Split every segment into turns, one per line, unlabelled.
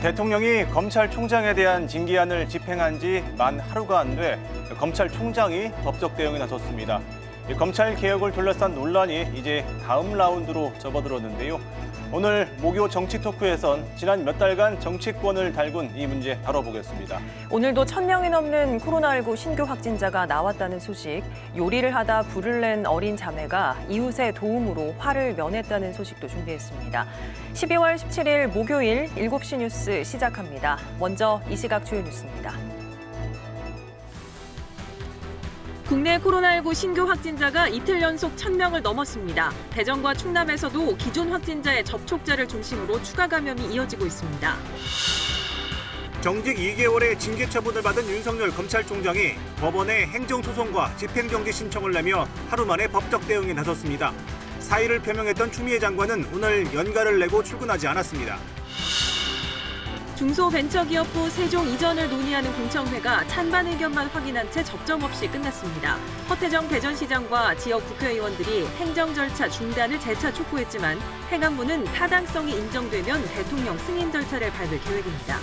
대통령이 검찰총장에 대한 징계안을 집행한 지 만 하루가 안 돼 검찰총장이 법적 대응에 나섰습니다. 검찰 개혁을 둘러싼 논란이 이제 다음 라운드로 접어들었는데요. 오늘 목요 정치 토크에선 지난 몇 달간 정치권을 달군 이 문제 다뤄보겠습니다.
오늘도 1,000명이 넘는 코로나19 신규 확진자가 나왔다는 소식, 요리를 하다 불을 낸 어린 자매가 이웃의 도움으로 화를 면했다는 소식도 준비했습니다. 12월 17일 목요일 7시 뉴스 시작합니다. 먼저 이 시각 주요 뉴스입니다. 국내 코로나19 신규 확진자가 이틀 연속 1,000명을 넘었습니다. 대전과 충남에서도 기존 확진자의 접촉자를 중심으로 추가 감염이 이어지고 있습니다.
정직 2개월의 징계 처분을 받은 윤석열 검찰총장이 법원에 행정소송과 집행정지 신청을 내며 하루 만에 법적 대응에 나섰습니다. 사의를 표명했던 추미애 장관은 오늘 연가를 내고 출근하지 않았습니다.
중소벤처기업부 세종 이전을 논의하는 공청회가 찬반 의견만 확인한 채 접점 없이 끝났습니다. 허태정 대전시장과 지역 국회의원들이 행정 절차 중단을 재차 촉구했지만 행안부는 타당성이 인정되면 대통령 승인 절차를 밟을 계획입니다.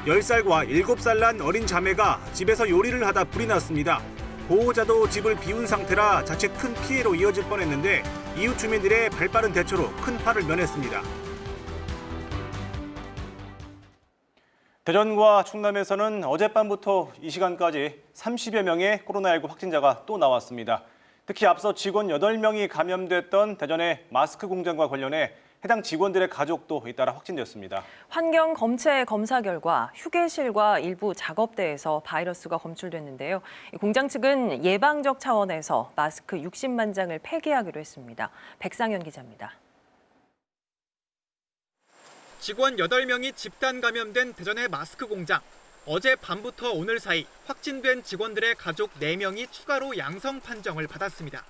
10살과 7살 난 어린 자매가 집에서 요리를 하다 불이 났습니다. 보호자도 집을 비운 상태라 자칫 큰 피해로 이어질 뻔했는데 이웃 주민들의 발빠른 대처로 큰 화를 면했습니다. 대전과 충남에서는 어젯밤부터 이 시간까지 30여 명의 코로나19 확진자가 또 나왔습니다. 특히 앞서 직원 8명이 감염됐던 대전의 마스크 공장과 관련해 해당 직원들의 가족도 잇따라 확진됐습니다.
환경 검체 검사 결과 휴게실과 일부 작업대에서 바이러스가 검출됐는데요. 공장 측은 예방적 차원에서 마스크 60만 장을 폐기하기로 했습니다. 백상현 기자입니다.
직원 8명이 집단 감염된 대전의 마스크 공장. 어제 밤부터 오늘 사이 확진된 직원들의 가족 4명이 추가로 양성 판정을 받았습니다.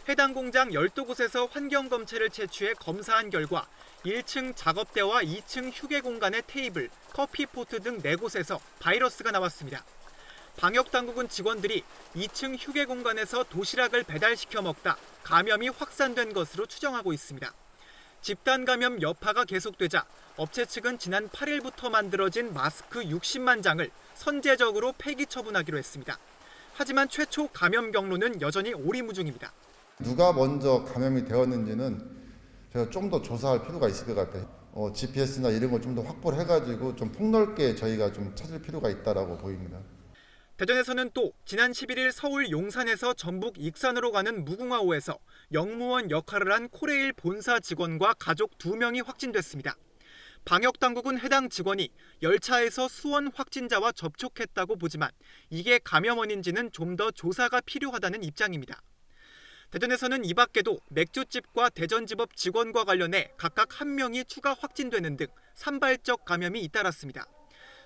해당 공장 12곳에서 환경검체를 채취해 검사한 결과 1층 작업대와 2층 휴게 공간의 테이블, 커피포트 등 4곳에서 바이러스가 나왔습니다. 방역당국은 직원들이 2층 휴게 공간에서 도시락을 배달시켜 먹다 감염이 확산된 것으로 추정하고 있습니다. 집단 감염 여파가 계속되자 업체 측은 지난 8일부터 만들어진 마스크 60만 장을 선제적으로 폐기 처분하기로 했습니다. 하지만 최초 감염 경로는 여전히 오리무중입니다.
누가 먼저 감염이 되었는지는 제가 좀 더 조사할 필요가 있을 것 같아요. GPS나 이런 걸 좀 더 확보를 해가지고 좀 폭넓게 저희가 좀 찾을 필요가 있다라고 보입니다.
대전에서는 또 지난 11일 서울 용산에서 전북 익산으로 가는 무궁화호에서 영무원 역할을 한 코레일 본사 직원과 가족 2명이 확진됐습니다. 방역당국은 해당 직원이 열차에서 수원 확진자와 접촉했다고 보지만 이게 감염원인지는 좀 더 조사가 필요하다는 입장입니다. 대전에서는 이 밖에도 맥주집과 대전지법 직원과 관련해 각각 1명이 추가 확진되는 등 산발적 감염이 잇따랐습니다.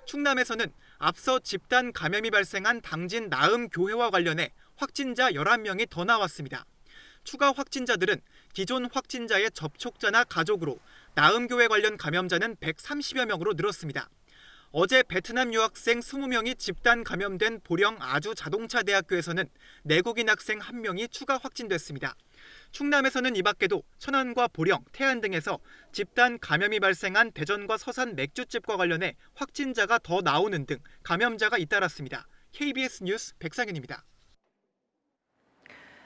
충남에서는 앞서 집단 감염이 발생한 당진 나음교회와 관련해 확진자 11명이 더 나왔습니다. 추가 확진자들은 기존 확진자의 접촉자나 가족으로 나음교회 관련 감염자는 130여 명으로 늘었습니다. 어제 베트남 유학생 20명이 집단 감염된 보령 아주자동차대학교에서는 내국인 학생 1명이 추가 확진됐습니다. 충남에서는 이 밖에도 천안과 보령, 태안 등에서 집단 감염이 발생한 대전과 서산 맥주집과 관련해 확진자가 더 나오는 등 감염자가 잇따랐습니다. KBS 뉴스 백상현입니다.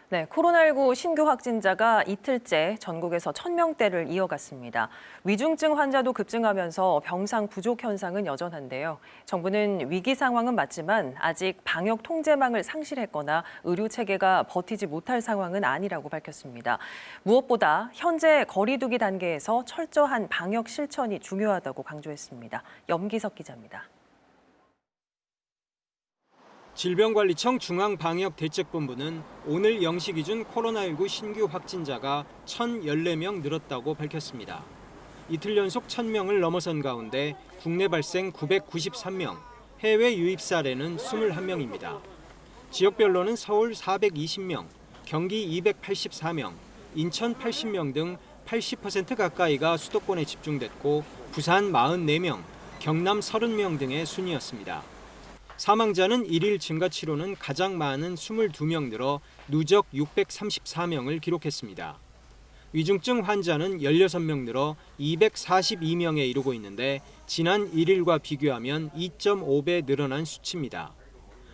네, 코로나19 신규 확진자가 이틀째 전국에서 1,000명대를 이어갔습니다. 위중증 환자도 급증하면서 병상 부족 현상은 여전한데요. 정부는 위기 상황은 맞지만 아직 방역 통제망을 상실했거나 의료 체계가 버티지 못할 상황은 아니라고 밝혔습니다. 무엇보다 현재 거리 두기 단계에서 철저한 방역 실천이 중요하다고 강조했습니다. 염기석 기자입니다.
질병관리청 중앙방역대책본부는 오늘 0시 기준 코로나19 신규 확진자가 1,014명 늘었다고 밝혔습니다. 이틀 연속 1,000명을 넘어선 가운데 국내 발생 993명, 해외 유입 사례는 21명입니다. 지역별로는 서울 420명, 경기 284명, 인천 80명 등 80% 가까이가 수도권에 집중됐고 부산 44명, 경남 30명 등의 순이었습니다. 사망자는 1일 증가 치료는 가장 많은 22명 늘어 누적 634명을 기록했습니다. 위중증 환자는 16명 늘어 242명에 이르고 있는데 지난 1일과 비교하면 2.5배 늘어난 수치입니다.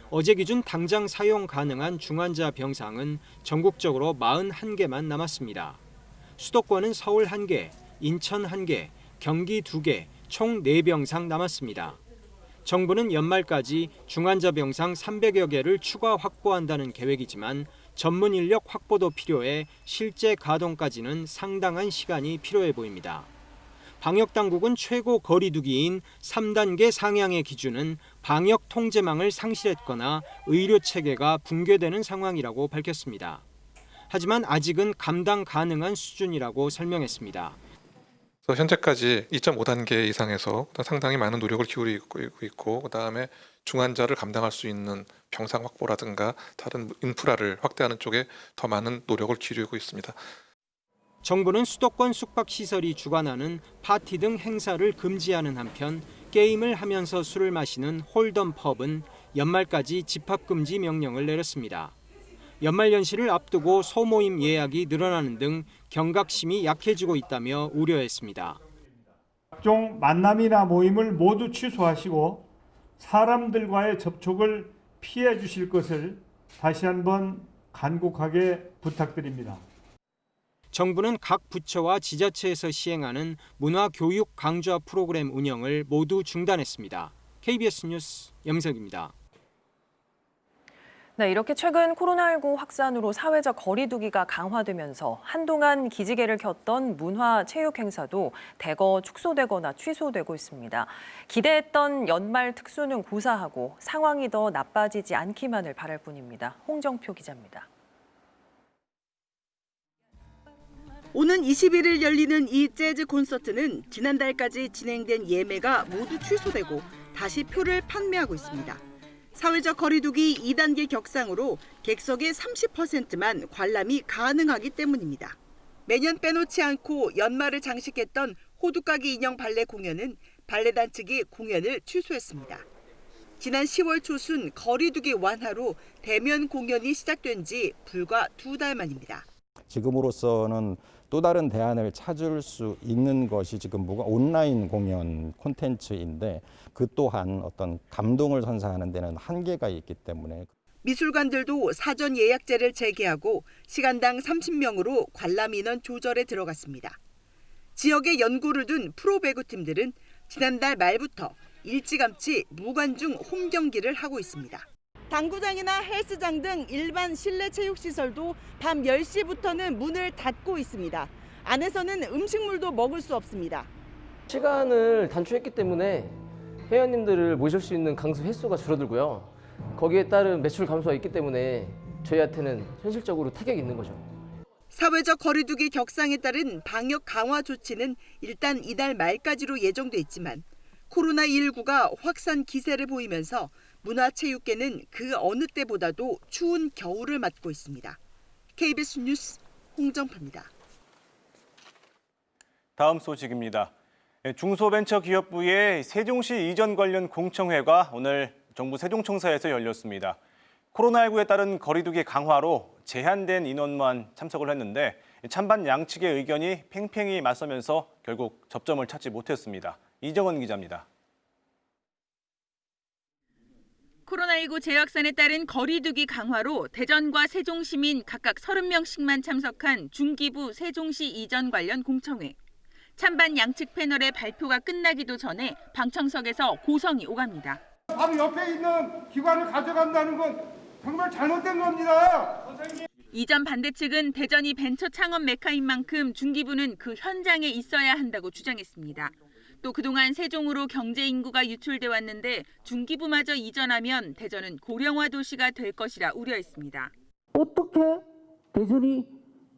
어제 기준 당장 사용 가능한 중환자 병상은 전국적으로 41개만 남았습니다. 수도권은 서울 1개, 인천 1개, 경기 2개, 총 4병상 남았습니다. 정부는 연말까지 중환자 병상 300여 개를 추가 확보한다는 계획이지만 전문 인력 확보도 필요해 실제 가동까지는 상당한 시간이 필요해 보입니다. 방역당국은 최고 거리두기인 3단계 상향의 기준은 방역 통제망을 상실했거나 의료체계가 붕괴되는 상황이라고 밝혔습니다. 하지만 아직은 감당 가능한 수준이라고 설명했습니다.
현재까지 2.5단계 이상에서 상당히 많은 노력을 기울이고 있고 그다음에 중환자를 감당할 수 있는 병상 확보라든가 다른 인프라를 확대하는 쪽에 더 많은 노력을 기울이고 있습니다.
정부는 수도권 숙박시설이 주관하는 파티 등 행사를 금지하는 한편 게임을 하면서 술을 마시는 홀덤 펍은 연말까지 집합금지 명령을 내렸습니다. 연말 연시를 앞두고 소모임 예약이 늘어나는 등 경각심이 약해지고 있다며 우려했습니다.
각종 만남이나 모임을 모두 취소하시고 사람들과의 접촉을 피해 주실 것을 다시 한번 간곡하게 부탁드립니다.
정부는 각 부처와 지자체에서 시행하는 문화교육 강좌 프로그램 운영을 모두 중단했습니다. KBS 뉴스 염석입니다.
네, 이렇게 최근 코로나19 확산으로 사회적 거리두기가 강화되면서 한동안 기지개를 켰던 문화 체육 행사도 대거 축소되거나 취소되고 있습니다. 기대했던 연말 특수는 고사하고 상황이 더 나빠지지 않기만을 바랄 뿐입니다. 홍정표 기자입니다.
오는 21일 열리는 이 재즈 콘서트는 지난달까지 진행된 예매가 모두 취소되고 다시 표를 판매하고 있습니다. 사회적 거리두기 2단계 격상으로 객석의 30%만 관람이 가능하기 때문입니다. 매년 빼놓지 않고 연말을 장식했던 호두까기 인형 발레 공연은 발레단 측이 공연을 취소했습니다. 지난 10월 초순 거리두기 완화로 대면 공연이 시작된 지 불과 2달 만입니다.
지금으로서는 또 다른 대안을 찾을 수 있는 것이 지금 온라인 공연 콘텐츠인데 그 또한 어떤 감동을 선사하는 데는 한계가 있기 때문에
미술관들도 사전 예약제를 재개하고 시간당 30명으로 관람 인원 조절에 들어갔습니다. 지역에 연고를 둔 프로배구팀들은 지난달 말부터 일찌감치 무관중 홈 경기를 하고 있습니다. 당구장이나 헬스장 등 일반 실내 체육시설도 밤 10시부터는 문을 닫고 있습니다. 안에서는 음식물도 먹을 수 없습니다.
시간을 단축했기 때문에 회원님들을 모실 수 있는 강수 횟수가 줄어들고요. 거기에 따른 매출 감소가 있기 때문에 저희한테는 현실적으로 타격이 있는 거죠.
사회적 거리두기 격상에 따른 방역 강화 조치는 일단 이달 말까지로 예정돼 있지만 코로나19가 확산 기세를 보이면서 문화체육계는 그 어느 때보다도 추운 겨울을 맞고 있습니다. KBS 뉴스 홍정표입니다.
다음 소식입니다. 중소벤처기업부의 세종시 이전 관련 공청회가 오늘 정부 세종청사에서 열렸습니다. 코로나19에 따른 거리두기 강화로 제한된 인원만 참석을 했는데 찬반 양측의 의견이 팽팽히 맞서면서 결국 접점을 찾지 못했습니다. 이정원 기자입니다.
코로나19 재확산에 따른 거리두기 강화로 대전과 세종시민 각각 30명씩만 참석한 중기부 세종시 이전 관련 공청회. 찬반 양측 패널의 발표가 끝나기도 전에 방청석에서 고성이 오갑니다.
바로 옆에 있는 기관을 가져간다는 건 정말 잘못된 겁니다.
이전 반대 측은 대전이 벤처 창업 메카인 만큼 중기부는 그 현장에 있어야 한다고 주장했습니다. 또 그동안 세종으로 경제 인구가 유출돼 왔는데 중기부마저 이전하면 대전은 고령화 도시가 될 것이라 우려했습니다.
어떻게 대전이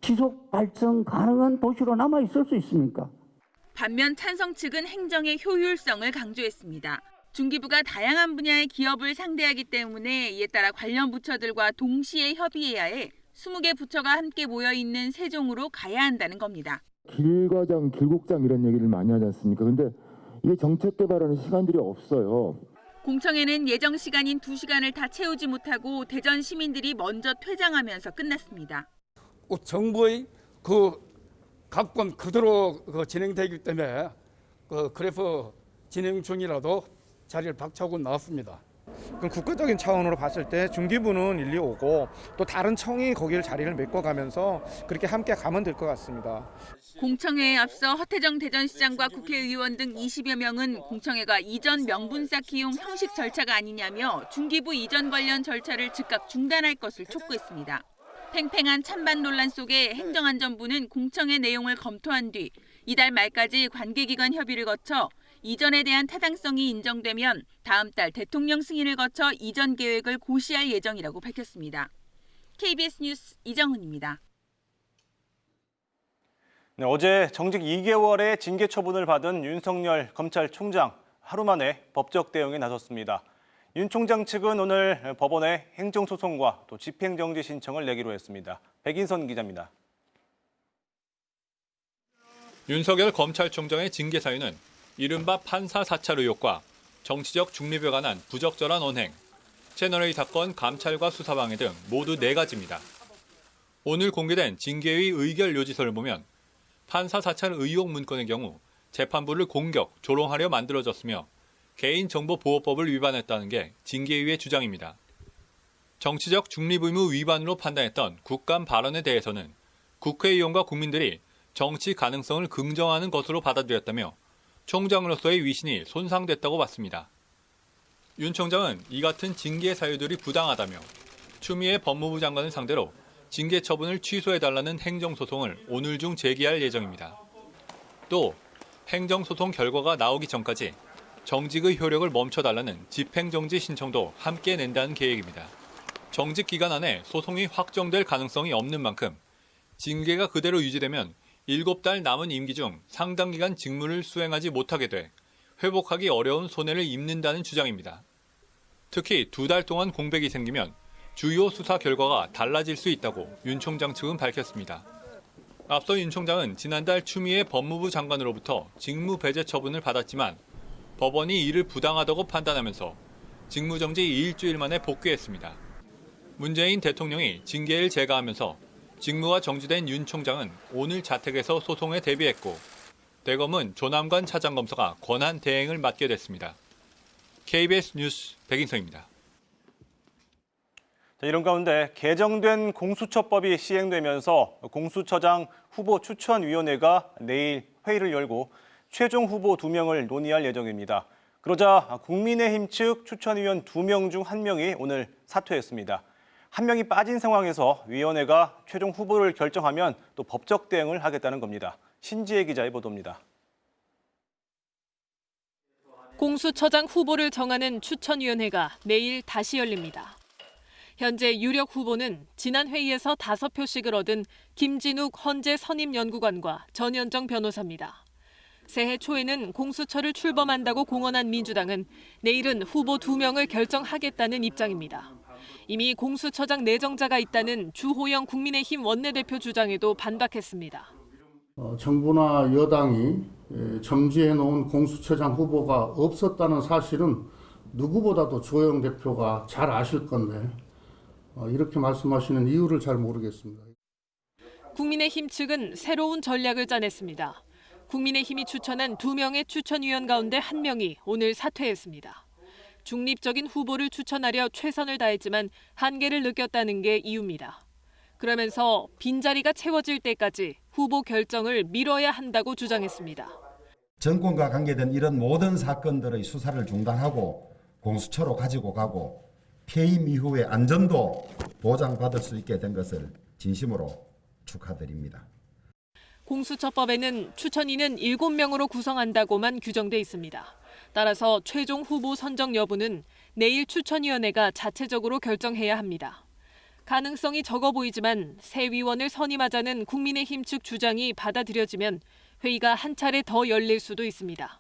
지속 발전 가능한 도시로 남아 있을 수 있습니까?
반면 찬성 측은 행정의 효율성을 강조했습니다. 중기부가 다양한 분야의 기업을 상대하기 때문에 이에 따라 관련 부처들과 동시에 협의해야 해 20개 부처가 함께 모여 있는 세종으로 가야 한다는 겁니다.
길과장, 길곡장 이런 얘기를 많이 하지 않습니까? 근데 이게 정책 개발하는 시간들이 없어요.
공청회는 예정 시간인 2시간을 다 채우지 못하고 대전 시민들이 먼저 퇴장하면서 끝났습니다.
정부의 그
각 건 그대로 진행되기 때문에 그래프 진행 중이라도 자리를 박차고 나왔습니다.
그럼 국가적인 차원으로 봤을 때 중기부는 일리 오고 또 다른 청이 거기를 자리를 메꿔가면서 그렇게 함께 가면 될 것 같습니다.
공청회에 앞서 허태정 대전시장과 국회의원 등 20여 명은 공청회가 이전 명분 쌓기용 형식 절차가 아니냐며 중기부 이전 관련 절차를 즉각 중단할 것을 촉구했습니다. 팽팽한 찬반 논란 속에 행정안전부는 공청회 내용을 검토한 뒤 이달 말까지 관계기관 협의를 거쳐 이전에 대한 타당성이 인정되면 다음 달 대통령 승인을 거쳐 이전 계획을 고시할 예정이라고 밝혔습니다. KBS 뉴스 이정훈입니다.
네, 어제 정직 2개월의 징계 처분을 받은 윤석열 검찰총장 하루 만에 법적 대응에 나섰습니다. 윤 총장 측은 오늘 법원에 행정소송과 또 집행정지 신청을 내기로 했습니다. 백인선 기자입니다.
윤석열 검찰총장의 징계 사유는 이른바 판사 사찰 의혹과 정치적 중립에 관한 부적절한 언행, 채널A 사건 감찰과 수사방해 등 모두 4가지입니다. 오늘 공개된 징계의 의결 요지서를 보면 판사 사찰 의혹 문건의 경우 재판부를 공격, 조롱하려 만들어졌으며 개인정보보호법을 위반했다는 게 징계위의 주장입니다. 정치적 중립 의무 위반으로 판단했던 국감 발언에 대해서는 국회의원과 국민들이 정치 가능성을 긍정하는 것으로 받아들였다며 총장으로서의 위신이 손상됐다고 봤습니다. 윤 총장은 이 같은 징계 사유들이 부당하다며 추미애 법무부 장관을 상대로 징계 처분을 취소해달라는 행정소송을 오늘 중 제기할 예정입니다. 또 행정소송 결과가 나오기 전까지 정직의 효력을 멈춰달라는 집행정지 신청도 함께 낸다는 계획입니다. 정직 기간 안에 소송이 확정될 가능성이 없는 만큼 징계가 그대로 유지되면 7달 남은 임기 중 상당 기간 직무를 수행하지 못하게 돼 회복하기 어려운 손해를 입는다는 주장입니다. 특히 2달 동안 공백이 생기면 주요 수사 결과가 달라질 수 있다고 윤 총장 측은 밝혔습니다. 앞서 윤 총장은 지난달 추미애 법무부 장관으로부터 직무 배제 처분을 받았지만 법원이 이를 부당하다고 판단하면서 직무정지 일주일 만에 복귀했습니다. 문재인 대통령이 징계를 제거하면서 직무가 정지된 윤 총장은 오늘 자택에서 소송에 대비했고 대검은 조남관 차장검사가 권한 대행을 맡게 됐습니다. KBS 뉴스 백인성입니다.
이런 가운데 개정된 공수처법이 시행되면서 공수처장 후보 추천위원회가 내일 회의를 열고 최종 후보 2명을 논의할 예정입니다. 그러자 국민의힘 측 추천위원 2명 중 1명이 오늘 사퇴했습니다. 1명이 빠진 상황에서 위원회가 최종 후보를 결정하면 또 법적 대응을 하겠다는 겁니다. 신지혜 기자의 보도입니다.
공수처장 후보를 정하는 추천위원회가 내일 다시 열립니다. 현재 유력 후보는 지난 회의에서 5표씩을 얻은 김진욱 헌재 선임연구관과 전현정 변호사입니다. 새해 초에는 공수처를 출범한다고 공언한 민주당은 내일은 후보 2명을 결정하겠다는 입장입니다. 이미 공수처장 내정자가 있다는 주호영 국민의힘 원내대표 주장에도 반박했습니다.
정부나 여당이 정지해놓은 공수처장 후보가 없었다는 사실은 누구보다도 주호영 대표가 잘 아실 건데 이렇게 말씀하시는 이유를 잘 모르겠습니다.
국민의힘 측은 새로운 전략을 짜냈습니다. 국민의힘이 추천한 2명의 추천위원 가운데 1명이 오늘 사퇴했습니다. 중립적인 후보를 추천하려 최선을 다했지만 한계를 느꼈다는 게 이유입니다. 그러면서 빈자리가 채워질 때까지 후보 결정을 미뤄야 한다고 주장했습니다.
정권과 관계된 이런 모든 사건들의 수사를 중단하고 공수처로 가지고 가고 퇴임 이후의 안전도 보장받을 수 있게 된 것을 진심으로 축하드립니다.
공수처법에는 추천인은 7명으로 구성한다고만 규정돼 있습니다. 따라서 최종 후보 선정 여부는 내일 추천위원회가 자체적으로 결정해야 합니다. 가능성이 적어 보이지만 새 위원을 선임하자는 국민의힘 측 주장이 받아들여지면 회의가 한 차례 더 열릴 수도 있습니다.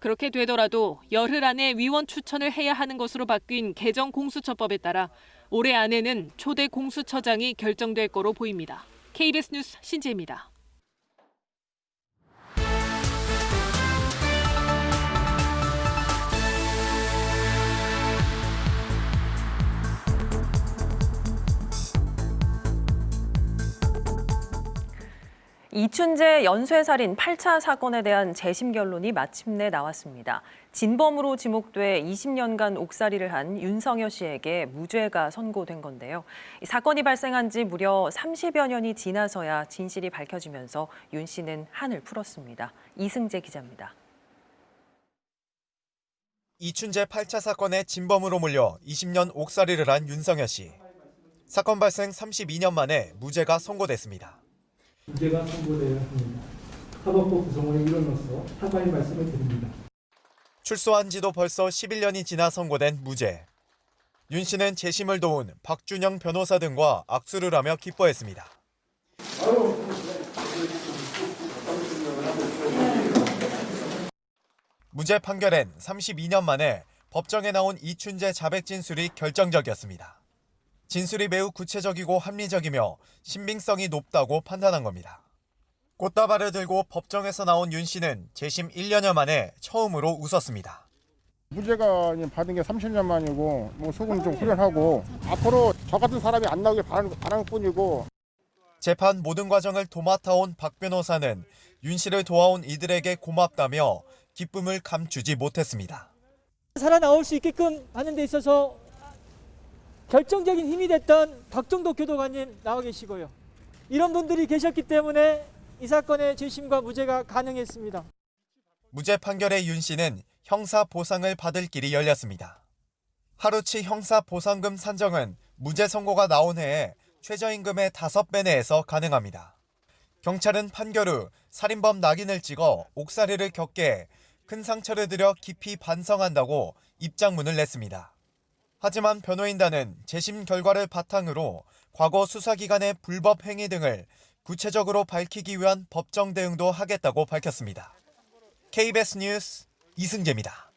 그렇게 되더라도 열흘 안에 위원 추천을 해야 하는 것으로 바뀐 개정 공수처법에 따라 올해 안에는 초대 공수처장이 결정될 거로 보입니다. KBS 뉴스 신지혜입니다.
이춘재 연쇄살인 8차 사건에 대한 재심 결론이 마침내 나왔습니다. 진범으로 지목돼 20년간 옥살이를 한 윤성여 씨에게 무죄가 선고된 건데요. 이 사건이 발생한 지 무려 30여 년이 지나서야 진실이 밝혀지면서 윤 씨는 한을 풀었습니다. 이승재 기자입니다.
이춘재 8차 사건의 진범으로 몰려 20년 옥살이를 한 윤성여 씨. 사건 발생 32년 만에 무죄가 선고됐습니다.
무죄가 선고되어야 합니다. 사법부 구성원의 일원으로서 사과의 말씀을 드립니다.
출소한 지도 벌써 11년이 지나 선고된 무죄. 윤 씨는 재심을 도운 박준영 변호사 등과 악수를 하며 기뻐했습니다. 무죄 판결엔 32년 만에 법정에 나온 이춘재 자백 진술이 결정적이었습니다. 진술이 매우 구체적이고 합리적이며 신빙성이 높다고 판단한 겁니다. 꽃다발을 들고 법정에서 나온 윤 씨는 재심 1년여 만에 처음으로 웃었습니다.
무죄가 받은 게 30년 만이고 속은 좀 후련하고 앞으로 저 같은 사람이 안 나오길 바라는 뿐이고.
재판 모든 과정을 도맡아온 박 변호사는 윤 씨를 도와온 이들에게 고맙다며 기쁨을 감추지 못했습니다.
살아나올 수 있게끔 하는 데 있어서 결정적인 힘이 됐던 박정도 교도관님 나와 계시고요. 이런 분들이 계셨기 때문에 이 사건의 재심과 무죄가 가능했습니다.
무죄 판결의 윤 씨는 형사 보상을 받을 길이 열렸습니다. 하루치 형사 보상금 산정은 무죄 선고가 나온 해에 최저임금의 5배 내에서 가능합니다. 경찰은 판결 후 살인범 낙인을 찍어 옥살이를 겪게 큰 상처를 들여 깊이 반성한다고 입장문을 냈습니다. 하지만 변호인단은 재심 결과를 바탕으로 과거 수사기관의 불법 행위 등을 구체적으로 밝히기 위한 법정 대응도 하겠다고 밝혔습니다. KBS 뉴스 이승재입니다.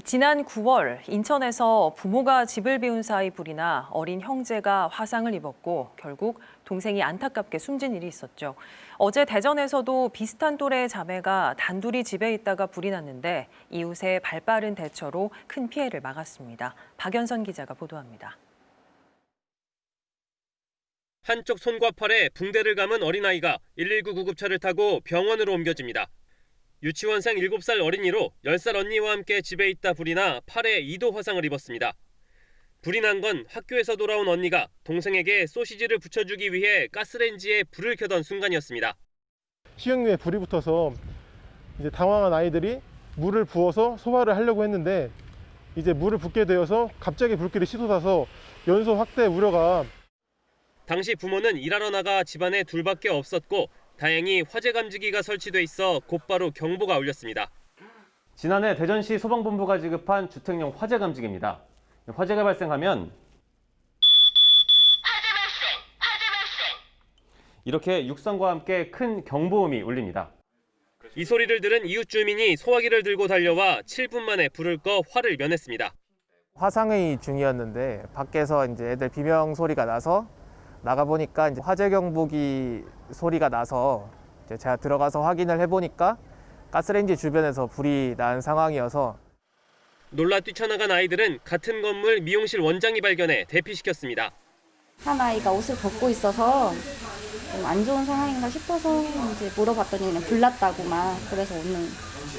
지난 9월 인천에서 부모가 집을 비운 사이 불이 나 어린 형제가 화상을 입었고 결국 동생이 안타깝게 숨진 일이 있었죠. 어제 대전에서도 비슷한 또래의 자매가 단둘이 집에 있다가 불이 났는데 이웃의 발빠른 대처로 큰 피해를 막았습니다. 박연선 기자가 보도합니다.
한쪽 손과 팔에 붕대를 감은 어린아이가 119 구급차를 타고 병원으로 옮겨집니다. 유치원생 7살 어린이로 10살 언니와 함께 집에 있다 불이 나 팔에 2도 화상을 입었습니다. 불이 난 건 학교에서 돌아온 언니가 동생에게 소시지를 붙여주기 위해 가스레인지에 불을 켜던 순간이었습니다.
시흥류에 불이 붙어서 이제 당황한 아이들이 물을 부어서 소화를 하려고 했는데 이제 물을 붓게 되어서 갑자기 불길이 치솟아서 연소 확대 우려가.
당시 부모는 일하러 나가 집안에 둘밖에 없었고 다행히 화재 감지기가 설치돼 있어 곧바로 경보가 울렸습니다.
지난해 대전시 소방본부가 지급한 주택용 화재 감지기입니다. 화재가 발생하면 이렇게 육성과 함께 큰 경보음이 울립니다.
이 소리를 들은 이웃 주민이 소화기를 들고 달려와 7분 만에 불을 꺼 화를 면했습니다.
화상회의 중이었는데 밖에서 이제 애들 비명 소리가 나서 나가보니까 이제 화재 경보기 소리가 나서 이제 제가 들어가서 확인을 해보니까 가스레인지 주변에서 불이 난 상황이어서.
놀라 뛰쳐나간 아이들은 같은 건물 미용실 원장이 발견해 대피시켰습니다.
한 아이가 옷을 벗고 있어서 좀 안 좋은 상황인가 싶어서 이제 물어봤더니 그냥 불났다고만. 그래서 오늘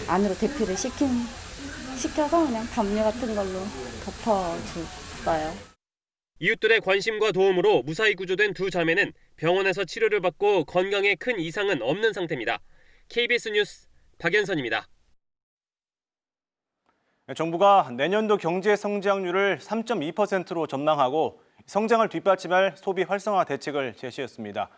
안으로 대피를 시켜서 그냥 담요 같은 걸로 덮어줬어요.
이웃들의 관심과 도움으로 무사히 구조된 두 자매는 병원에서 치료를 받고 건강에 큰 이상은 없는 상태입니다. KBS 뉴스 박연선입니다.
정부가 내년도 경제 성장률을 3.2%로 전망하고 성장을 뒷받침할 소비 활성화 대책을 제시했습니다.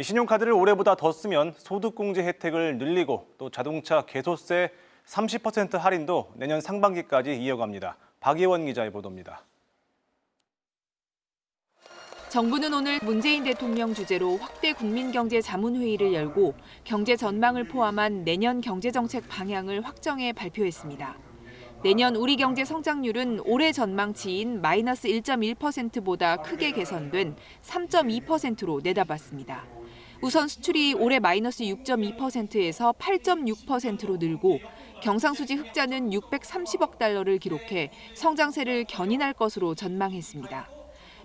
신용카드를 올해보다 더 쓰면 소득공제 혜택을 늘리고 또 자동차 개소세 30% 할인도 내년 상반기까지 이어갑니다. 박예원 기자의 보도입니다.
정부는 오늘 문재인 대통령 주재로 확대 국민경제자문회의를 열고 경제 전망을 포함한 내년 경제정책 방향을 확정해 발표했습니다. 내년 우리 경제 성장률은 올해 전망치인 마이너스 1.1%보다 크게 개선된 3.2%로 내다봤습니다. 우선 수출이 올해 마이너스 6.2%에서 8.6%로 늘고 경상수지 흑자는 630억 달러를 기록해 성장세를 견인할 것으로 전망했습니다.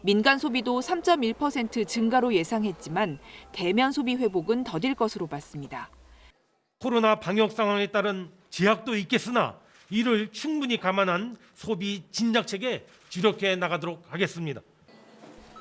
민간 소비도 3.1% 증가로 예상했지만 대면 소비 회복은 더딜 것으로 봤습니다.
코로나 방역 상황에 따른 제약도 있겠으나 이를 충분히 감안한 소비 진작책에 주력해 나가도록 하겠습니다.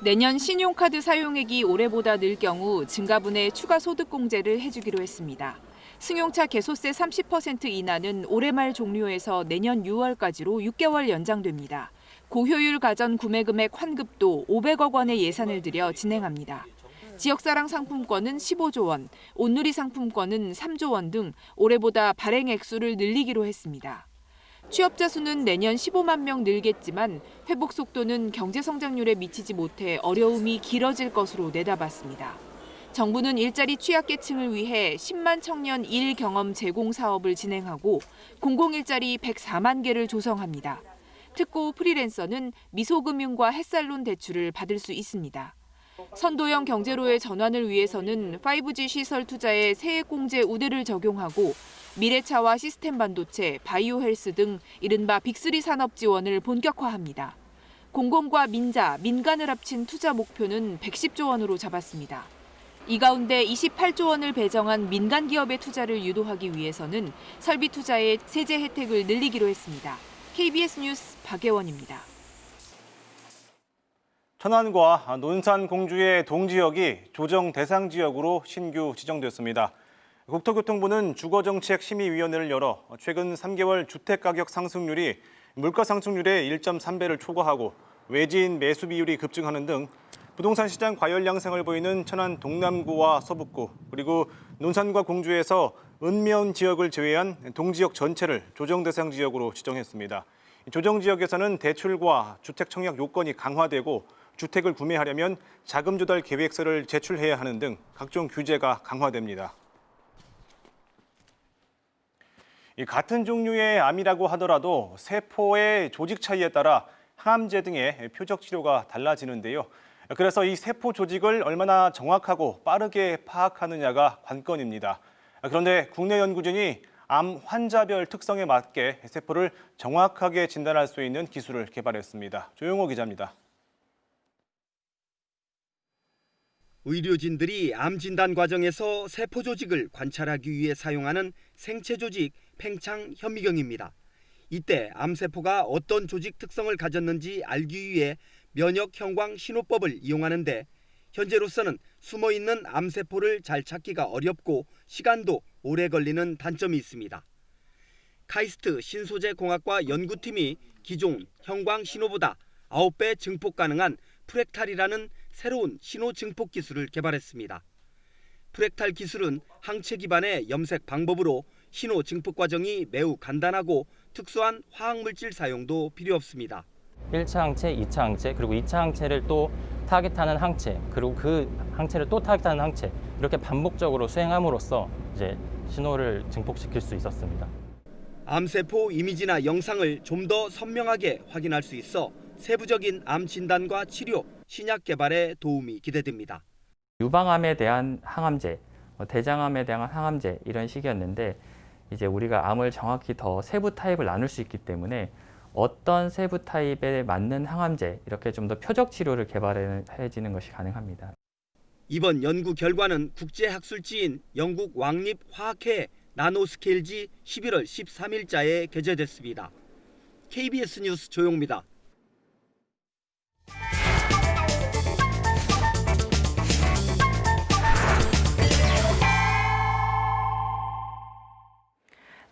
내년 신용카드 사용액이 올해보다 늘 경우 증가분의 추가 소득공제를 해주기로 했습니다. 승용차 개소세 30% 인하는 올해 말 종료해서 내년 6월까지로 6개월 연장됩니다. 고효율 가전 구매금액 환급도 500억 원의 예산을 들여 진행합니다. 지역사랑 상품권은 15조 원, 온누리 상품권은 3조 원 등 올해보다 발행 액수를 늘리기로 했습니다. 취업자 수는 내년 15만 명 늘겠지만 회복 속도는 경제 성장률에 미치지 못해 어려움이 길어질 것으로 내다봤습니다. 정부는 일자리 취약계층을 위해 10만 청년 일 경험 제공 사업을 진행하고 공공일자리 104만 개를 조성합니다. 특고 프리랜서는 미소금융과 햇살론 대출을 받을 수 있습니다. 선도형 경제로의 전환을 위해서는 5G 시설 투자에 세액공제 우대를 적용하고 미래차와 시스템 반도체, 바이오 헬스 등 이른바 빅3 산업 지원을 본격화합니다. 공공과 민자, 민간을 합친 투자 목표는 110조 원으로 잡았습니다. 이 가운데 28조 원을 배정한 민간 기업의 투자를 유도하기 위해서는 설비 투자의 세제 혜택을 늘리기로 했습니다. KBS 뉴스 박예원입니다.
천안과 논산 공주의 동지역이 조정 대상 지역으로 신규 지정됐습니다. 국토교통부는 주거정책심의위원회를 열어 최근 3개월 주택가격 상승률이 물가 상승률의 1.3배를 초과하고 외지인 매수 비율이 급증하는 등 부동산 시장 과열 양상을 보이는 천안 동남구와 서북구 그리고 논산과 공주에서 읍면 지역을 제외한 동지역 전체를 조정 대상 지역으로 지정했습니다. 조정 지역에서는 대출과 주택 청약 요건이 강화되고 주택을 구매하려면 자금 조달 계획서를 제출해야 하는 등 각종 규제가 강화됩니다. 같은 종류의 암이라고 하더라도 세포의 조직 차이에 따라 항암제 등의 표적 치료가 달라지는데요. 그래서 이 세포 조직을 얼마나 정확하고 빠르게 파악하느냐가 관건입니다. 그런데 국내 연구진이 암 환자별 특성에 맞게 세포를 정확하게 진단할 수 있는 기술을 개발했습니다. 조용호 기자입니다.
의료진들이 암 진단 과정에서 세포 조직을 관찰하기 위해 사용하는 생체 조직 팽창 현미경입니다. 이때 암세포가 어떤 조직 특성을 가졌는지 알기 위해 면역 형광 신호법을 이용하는데 현재로서는 숨어있는 암세포를 잘 찾기가 어렵고 시간도 오래 걸리는 단점이 있습니다. 카이스트 신소재공학과 연구팀이 기존 형광 신호보다 9배 증폭 가능한 프랙탈이라는 새로운 신호 증폭 기술을 개발했습니다. 프랙탈 기술은 항체 기반의 염색 방법으로 신호 증폭 과정이 매우 간단하고 특수한 화학물질 사용도 필요 없습니다.
1차 항체, 2차 항체, 그리고 2차 항체를 또 타겟하는 항체, 그리고 그 항체를 또 타겟하는 항체 이렇게 반복적으로 수행함으로써 이제 신호를 증폭시킬 수 있었습니다.
암세포 이미지나 영상을 좀 더 선명하게 확인할 수 있어 세부적인 암 진단과 치료, 신약 개발에 도움이 기대됩니다.
유방암에 대한 항암제, 대장암에 대한 항암제 이런 식이었는데 이제 우리가 암을 정확히 더 세부 타입을 나눌 수 있기 때문에 어떤 세부 타입에 맞는 항암제 이렇게 좀 더 표적 치료를 개발해지는 것이 가능합니다.
이번 연구 결과는 국제학술지인 영국 왕립화학회 나노스케일지 11월 13일자에 게재됐습니다. KBS 뉴스 조용입니다.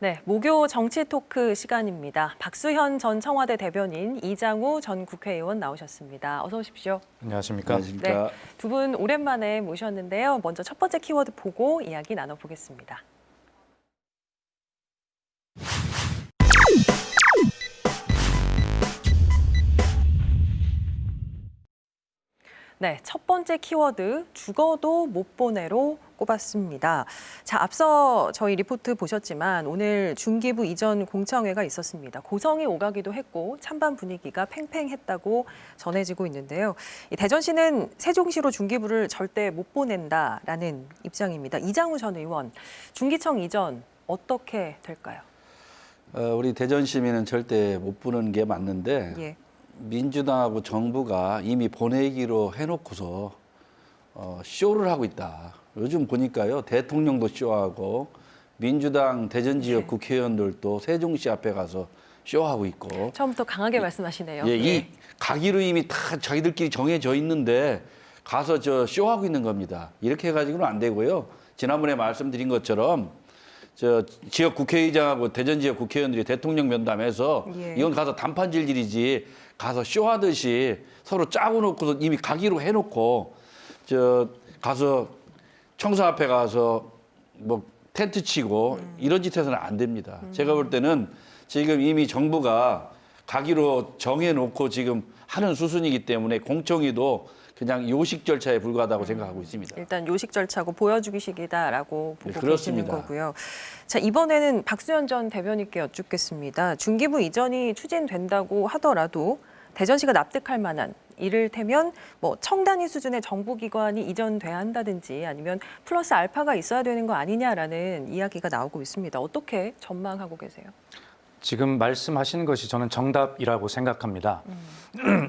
네, 목요 정치 토크 시간입니다. 박수현 전 청와대 대변인, 이장우 전 국회의원 나오셨습니다. 어서 오십시오.
안녕하십니까.
네, 두 분 오랜만에 모셨는데요. 먼저 첫 번째 키워드 보고 이야기 나눠보겠습니다. 네, 첫 번째 키워드 죽어도 못 보내로 꼽았습니다. 자, 앞서 저희 리포트 보셨지만 오늘 중기부 이전 공청회가 있었습니다. 고성이 오가기도 했고 찬반 분위기가 팽팽했다고 전해지고 있는데요. 대전시는 세종시로 중기부를 절대 못 보낸다라는 입장입니다. 이장우 전 의원, 중기청 이전 어떻게 될까요?
우리 대전 시민은 절대 못 보는 게 맞는데
예.
민주당하고 정부가 이미 보내기로 해놓고서 쇼를 하고 있다. 요즘 보니까요, 대통령도 쇼하고 민주당 대전 지역 국회의원들도 세종시 앞에 가서 쇼하고 있고.
처음부터 강하게 말씀하시네요.
예, 이 가기로 이미 다 자기들끼리 정해져 있는데 가서 저 쇼하고 있는 겁니다. 이렇게 해가지고는 안 되고요. 지난번에 말씀드린 것처럼 저 지역 국회의장하고 대전 지역 국회의원들이 대통령 면담해서 이건 가서 단판 질질이지 가서 쇼하듯이 서로 짜고 놓고서 이미 가기로 해놓고 저 가서 청사 앞에 가서 뭐 텐트 치고 이런 짓 해서는 안 됩니다. 제가 볼 때는 지금 이미 정부가 가기로 정해놓고 지금 하는 수순이기 때문에 공청회도 그냥 요식 절차에 불과하다고 생각하고 있습니다.
일단 요식 절차고 보여주기식이다라고 보고 계시는
그렇습니다.
거고요. 자, 이번에는 박수현 전 대변인께 여쭙겠습니다. 중기부 이전이 추진된다고 하더라도 대전시가 납득할 만한 이를테면 뭐 청단위 수준의 정부기관이 이전돼야 한다든지 아니면 플러스 알파가 있어야 되는 거 아니냐라는 이야기가 나오고 있습니다. 어떻게 전망하고 계세요?
지금 말씀하시는 것이 저는 정답이라고 생각합니다.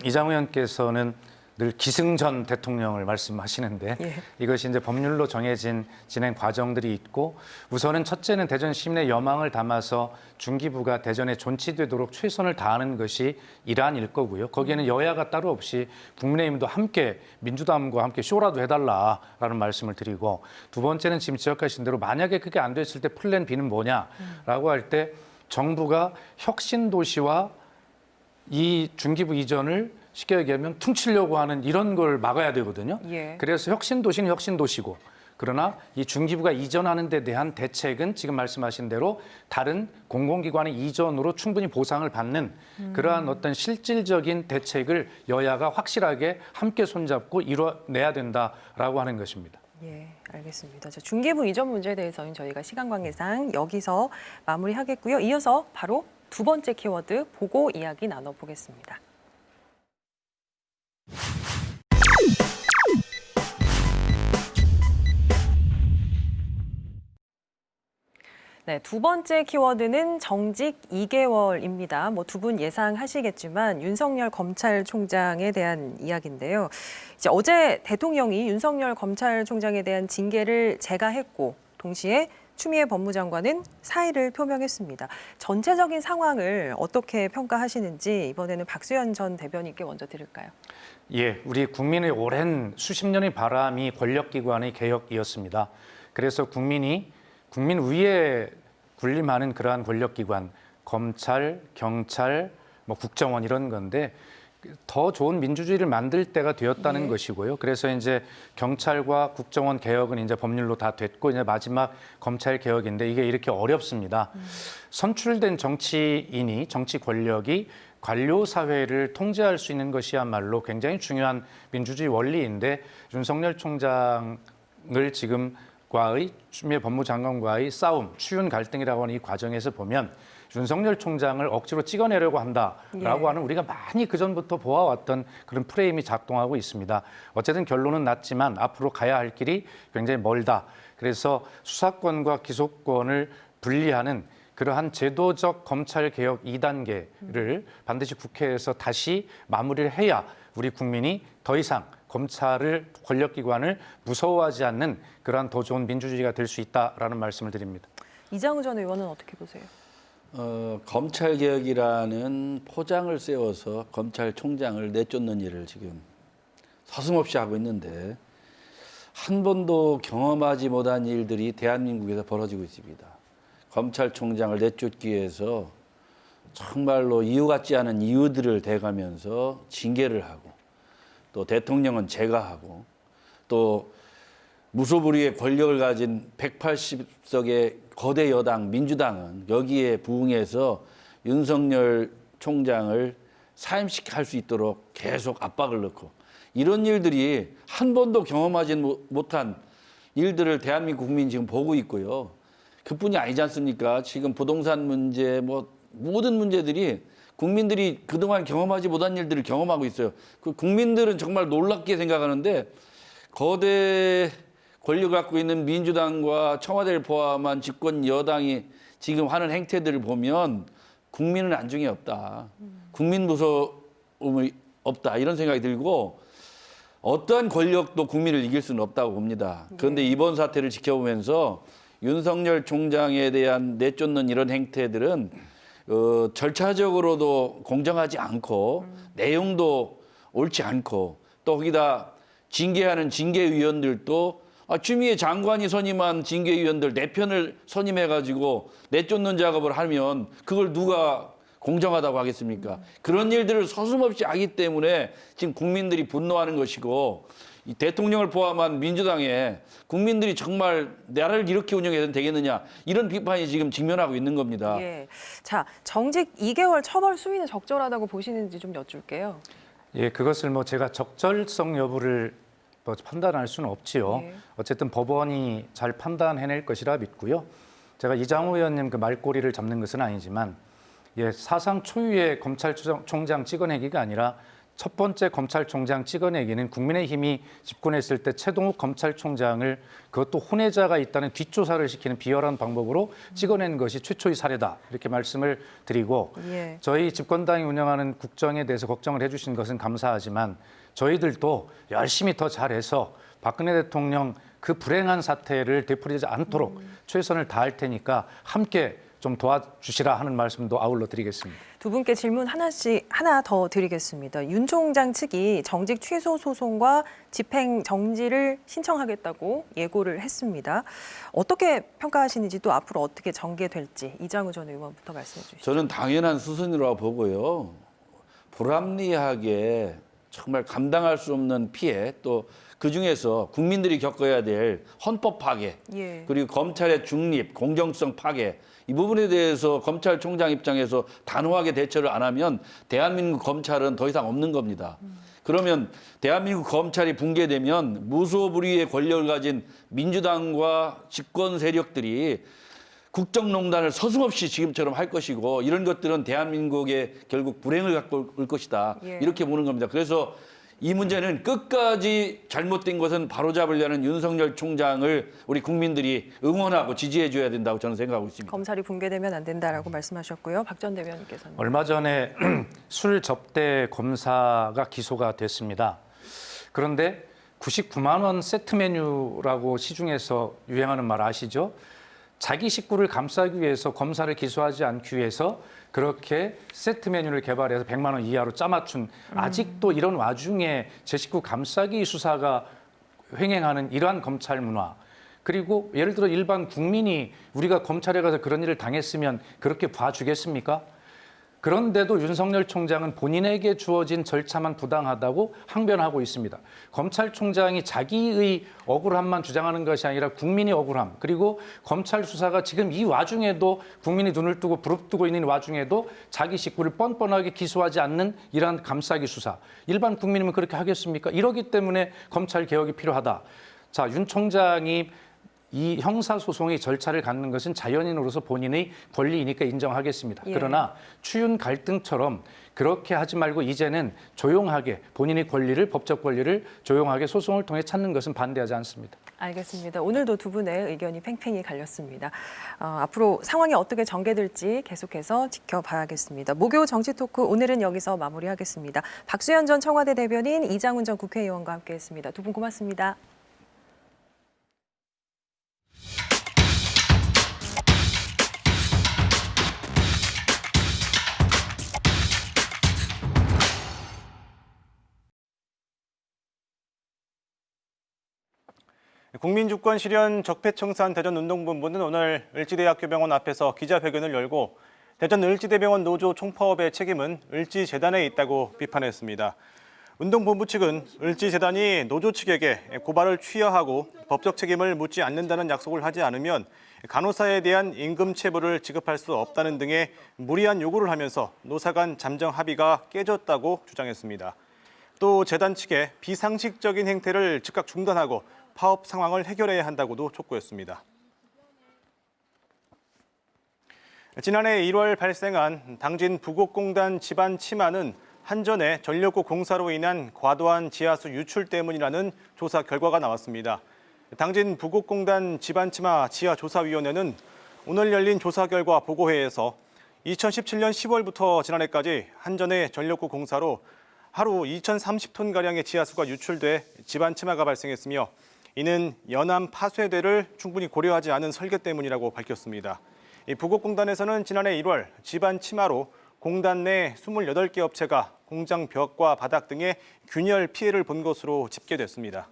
이장우 의원께서는 늘 기승전 대통령을 말씀하시는데 이것이 이제 법률로 정해진 진행 과정들이 있고 우선은 첫째는 대전 시민의 여망을 담아서 중기부가 대전에 존치되도록 최선을 다하는 것이 일환일 거고요. 거기에는 여야가 따로 없이 국민의힘도 함께 민주당과 함께 쇼라도 해달라라는 말씀을 드리고 두 번째는 지금 지적하신 대로 만약에 그게 안 됐을 때 플랜 B는 뭐냐라고 할 때 정부가 혁신도시와 이 중기부 이전을 쉽게 얘기하면 퉁치려고 하는 이런 걸 막아야 되거든요. 그래서 혁신도시는 혁신도시고 그러나 이 중기부가 이전하는 데 대한 대책은 지금 말씀하신 대로 다른 공공기관의 이전으로 충분히 보상을 받는 그러한 어떤 실질적인 대책을 여야가 확실하게 함께 손잡고 이뤄내야 된다라고 하는 것입니다.
예, 알겠습니다. 자, 중기부 이전 문제에 대해서는 저희가 시간 관계상 여기서 마무리하겠고요. 이어서 바로 두 번째 키워드 보고 이야기 나눠보겠습니다. 네, 두 번째 키워드는 정직 2개월입니다. 뭐 두 분 예상하시겠지만 윤석열 검찰총장에 대한 이야기인데요. 이제 어제 대통령이 윤석열 검찰총장에 대한 징계를 재가했고 동시에 추미애 법무장관은 사의를 표명했습니다. 전체적인 상황을 어떻게 평가하시는지 이번에는 박수현 전 대변인께 먼저 들을까요?
예, 우리 국민의 오랜 수십 년의 바람이 권력기관의 개혁이었습니다. 그래서 국민 위에 군림하는 그러한 권력기관, 검찰, 경찰, 뭐 국정원 이런 건데 더 좋은 민주주의를 만들 때가 되었다는 것이고요. 그래서 이제 경찰과 국정원 개혁은 이제 법률로 다 됐고 이제 마지막 검찰 개혁인데 이게 이렇게 어렵습니다. 선출된 정치인이 정치 권력이 관료 사회를 통제할 수 있는 것이야말로 굉장히 중요한 민주주의 원리인데 윤석열 총장을 지금 과의 추미애 법무장관과의 싸움, 추윤 갈등이라고 하는 이 과정에서 보면 윤석열 총장을 억지로 찍어내려고 한다라고 하는 우리가 많이 그전부터 보아왔던 그런 프레임이 작동하고 있습니다. 어쨌든 결론은 났지만 앞으로 가야 할 길이 굉장히 멀다. 그래서 수사권과 기소권을 분리하는 그러한 제도적 검찰개혁 2단계를 반드시 국회에서 다시 마무리를 해야 우리 국민이 더 이상 검찰을 권력기관을 무서워하지 않는 그러한 더 좋은 민주주의가 될 수 있다라는 말씀을 드립니다.
이장우 전 의원은 어떻게 보세요?
검찰개혁이라는 포장을 세워서 검찰총장을 내쫓는 일을 지금 서슴없이 하고 있는데 한 번도 경험하지 못한 일들이 대한민국에서 벌어지고 있습니다. 검찰총장을 내쫓기 위해서 정말로 이유 같지 않은 이유들을 대가면서 징계를 하고 또 대통령은 제가하고 또 무소불위의 권력을 가진 180석의 거대 여당 민주당은 여기에 부응해서 윤석열 총장을 사임시킬 수 있도록 계속 압박을 넣고 이런 일들이 한 번도 경험하지 못한 일들을 대한민국 국민이 지금 보고 있고요. 그뿐이 아니지 않습니까? 지금 부동산 문제, 뭐 모든 문제들이 국민들이 그동안 경험하지 못한 일들을 경험하고 있어요. 그 국민들은 정말 놀랍게 생각하는데 거대 권력을 갖고 있는 민주당과 청와대를 포함한 집권 여당이 지금 하는 행태들을 보면 국민은 안중에 없다. 국민 없다 이런 생각이 들고 어떠한 권력도 국민을 이길 수는 없다고 봅니다. 그런데 이번 사태를 지켜보면서 윤석열 총장에 대한 내쫓는 이런 행태들은 절차적으로도 공정하지 않고 내용도 옳지 않고 또 거기다 징계하는 징계위원들도 추미애 장관이 선임한 징계위원들 4편을 선임해가지고 내쫓는 작업을 하면 그걸 누가 공정하다고 하겠습니까? 그런 일들을 서슴없이 하기 때문에 지금 국민들이 분노하는 것이고 이 대통령을 포함한 민주당에 국민들이 정말 나라를 이렇게 운영해서는 되겠느냐 이런 비판이 지금 직면하고 있는 겁니다.
예. 자, 정직 2개월 처벌 수위는 적절하다고 보시는지 좀 여쭐게요.
예, 그것을 제가 적절성 여부를 판단할 수는 없지요.
예.
어쨌든 법원이 잘 판단해낼 것이라 믿고요. 제가 이장우 의원님 그 말꼬리를 잡는 것은 아니지만 사상 초유의 검찰총장 찍어내기가 아니라 첫 번째 검찰총장 찍어내기는 국민의힘이 집권했을 때 최동욱 검찰총장을 그것도 혼외자가 있다는 뒷조사를 시키는 비열한 방법으로 찍어낸 것이 최초의 사례다. 이렇게 말씀을 드리고 저희 집권당이 운영하는 국정에 대해서 걱정을 해주신 것은 감사하지만 저희들도 열심히 더 잘해서 박근혜 대통령 그 불행한 사태를 되풀이하지 않도록 최선을 다할 테니까 함께 좀 도와주시라 하는 말씀도 아울러 드리겠습니다.
두 분께 질문 하나 더 드리겠습니다. 윤 총장 측이 정직 취소 소송과 집행 정지를 신청하겠다고 예고를 했습니다. 어떻게 평가하시는지 또 앞으로 어떻게 전개될지 이장우 전 의원부터 말씀해 주시죠.
저는 당연한 수순이라고 보고요. 불합리하게 정말 감당할 수 없는 피해 또 그중에서 국민들이 겪어야 될 헌법 파괴 그리고 검찰의 중립, 공정성 파괴 이 부분에 대해서 검찰총장 입장에서 단호하게 대처를 안 하면 대한민국 검찰은 더 이상 없는 겁니다. 그러면 대한민국 검찰이 붕괴되면 무소불위의 권력을 가진 민주당과 집권 세력들이 국정농단을 서슴없이 지금처럼 할 것이고 이런 것들은 대한민국의 결국 불행을 갖고 올 것이다. 이렇게 보는 겁니다. 그래서 이 문제는 끝까지 잘못된 것은 바로잡으려는 윤석열 총장을 우리 국민들이 응원하고 지지해 줘야 된다고 저는 생각하고 있습니다.
검찰이 붕괴되면 안 된다라고 말씀하셨고요. 박 전 대변인께서는.
얼마 전에 술 접대 검사가 기소가 됐습니다. 그런데 99만 원 세트 메뉴라고 시중에서 유행하는 말 아시죠? 자기 식구를 감싸기 위해서 검사를 기소하지 않기 위해서 그렇게 세트 메뉴를 개발해서 100만 원 이하로 짜맞춘 아직도 이런 와중에 제 식구 감싸기 수사가 횡행하는 이러한 검찰 문화 그리고 예를 들어 일반 국민이 우리가 검찰에 가서 그런 일을 당했으면 그렇게 봐주겠습니까? 그런데도 윤석열 총장은 본인에게 주어진 절차만 부당하다고 항변하고 있습니다. 검찰총장이 자기의 억울함만 주장하는 것이 아니라 국민의 억울함 그리고 검찰 수사가 지금 이 와중에도 국민이 눈을 뜨고 부릅뜨고 있는 와중에도 자기 식구를 뻔뻔하게 기소하지 않는 이러한 감싸기 수사. 일반 국민이면 그렇게 하겠습니까? 이러기 때문에 검찰 개혁이 필요하다. 자, 윤 총장이 이 형사소송의 절차를 갖는 것은 자연인으로서 본인의 권리이니까 인정하겠습니다. 그러나 추윤 갈등처럼 그렇게 하지 말고 이제는 조용하게 본인의 권리를 법적 권리를 조용하게 소송을 통해 찾는 것은 반대하지 않습니다.
알겠습니다. 오늘도 두 분의 의견이 팽팽히 갈렸습니다. 앞으로 상황이 어떻게 전개될지 계속해서 지켜봐야겠습니다. 목요 정치 토크 오늘은 여기서 마무리하겠습니다. 박수현 전 청와대 대변인, 이장훈 전 국회의원과 함께했습니다. 두 분 고맙습니다.
국민주권 실현 적폐청산 대전운동본부는 오늘 을지대학교병원 앞에서 기자회견을 열고 대전 을지대병원 노조 총파업의 책임은 을지재단에 있다고 비판했습니다. 운동본부 측은 을지재단이 노조 측에게 고발을 취하하고 법적 책임을 묻지 않는다는 약속을 하지 않으면 간호사에 대한 임금 체불을 지급할 수 없다는 등의 무리한 요구를 하면서 노사 간 잠정 합의가 깨졌다고 주장했습니다. 또 재단 측의 비상식적인 행태를 즉각 중단하고 파업 상황을 해결해야 한다고도 촉구했습니다. 지난해 1월 발생한 당진 부곡공단 집안 침하는 한전의 전력구 공사로 인한 과도한 지하수 유출 때문이라는 조사 결과가 나왔습니다. 당진 부곡공단 집안 침하 지하조사위원회는 오늘 열린 조사 결과 보고회에서 2017년 10월부터 지난해까지 한전의 전력구 공사로 하루 2,030톤가량의 지하수가 유출돼 집안 침하가 발생했으며 이는 연안 파쇄대를 충분히 고려하지 않은 설계 때문이라고 밝혔습니다. 부곡공단에서는 지난해 1월 집안 침하로 공단 내 28개 업체가 공장 벽과 바닥 등의 균열 피해를 본 것으로 집계됐습니다.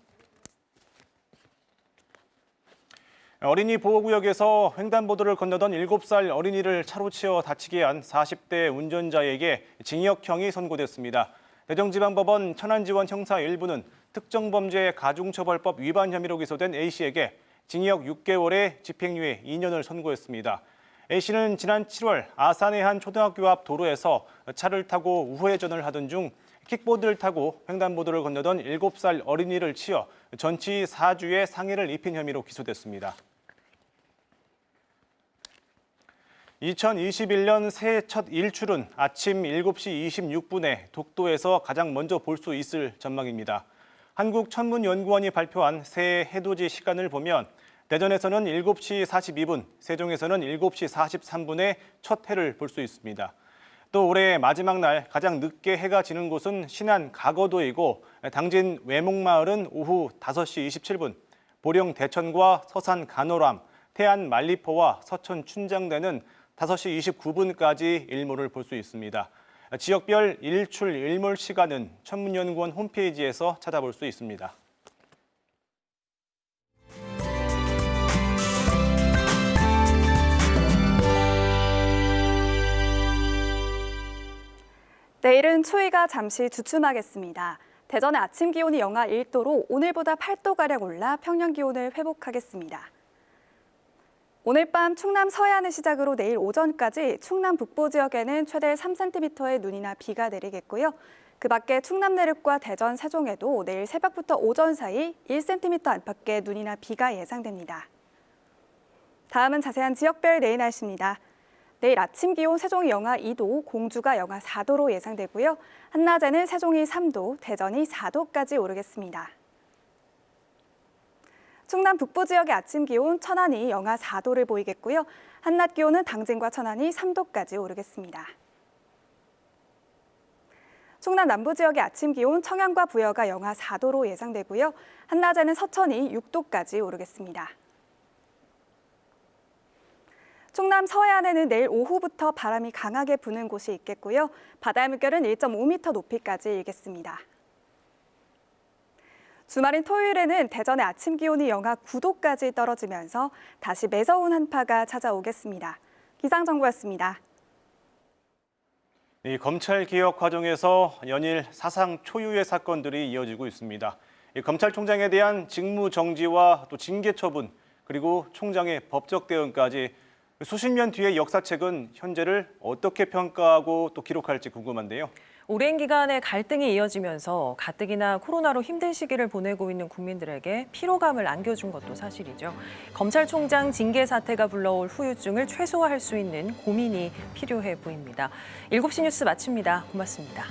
어린이 보호구역에서 횡단보도를 건너던 7살 어린이를 차로 치어 다치게 한 40대 운전자에게 징역형이 선고됐습니다. 대전지방법원 천안지원 형사 1부는 특정범죄 가중처벌법 위반 혐의로 기소된 A씨에게 징역 6개월에 집행유예 2년을 선고했습니다. A씨는 지난 7월 아산의 한 초등학교 앞 도로에서 차를 타고 우회전을 하던 중 킥보드를 타고 횡단보도를 건너던 7살 어린이를 치어 전치 4주의 상해를 입힌 혐의로 기소됐습니다. 2021년 새해 첫 일출은 아침 7시 26분에 독도에서 가장 먼저 볼 수 있을 전망입니다. 한국천문연구원이 발표한 새해 해돋이 시간을 보면 대전에서는 7시 42분, 세종에서는 7시 43분에 첫 해를 볼 수 있습니다. 또 올해 마지막 날 가장 늦게 해가 지는 곳은 신안 가거도이고 당진 외목마을은 오후 5시 27분, 보령 대천과 서산 간호람, 태안 만리포와 서천 춘장대는 5시 29분까지 일몰을 볼 수 있습니다. 지역별 일출 일몰 시간은 천문연구원 홈페이지에서 찾아볼 수 있습니다.
내일은 추위가 잠시 주춤하겠습니다. 대전의 아침 기온이 영하 1도로 오늘보다 8도가량 올라 평년 기온을 회복하겠습니다. 오늘 밤 충남 서해안을 시작으로 내일 오전까지 충남 북부 지역에는 최대 3cm의 눈이나 비가 내리겠고요. 그 밖에 충남 내륙과 대전, 세종에도 내일 새벽부터 오전 사이 1cm 안팎의 눈이나 비가 예상됩니다. 다음은 자세한 지역별 내일 날씨입니다. 내일 아침 기온 세종이 영하 2도, 공주가 영하 4도로 예상되고요. 한낮에는 세종이 3도, 대전이 4도까지 오르겠습니다. 충남 북부 지역의 아침 기온 천안이 영하 4도를 보이겠고요. 한낮 기온은 당진과 천안이 3도까지 오르겠습니다. 충남 남부 지역의 아침 기온 청양과 부여가 영하 4도로 예상되고요. 한낮에는 서천이 6도까지 오르겠습니다. 충남 서해안에는 내일 오후부터 바람이 강하게 부는 곳이 있겠고요. 바다의 물결은 1.5m 높이까지 일겠습니다. 주말인 토요일에는 대전의 아침 기온이 영하 9도까지 떨어지면서 다시 매서운 한파가 찾아오겠습니다. 기상정보였습니다.
이 검찰개혁 과정에서 연일 사상 초유의 사건들이 이어지고 있습니다. 이 검찰총장에 대한 직무 정지와 또 징계 처분, 그리고 총장의 법적 대응까지 수십 년 뒤의 역사책은 현재를 어떻게 평가하고 또 기록할지 궁금한데요.
오랜 기간의 갈등이 이어지면서 가뜩이나 코로나로 힘든 시기를 보내고 있는 국민들에게 피로감을 안겨준 것도 사실이죠. 검찰총장 징계 사태가 불러올 후유증을 최소화할 수 있는 고민이 필요해 보입니다. 7시 뉴스 마칩니다. 고맙습니다.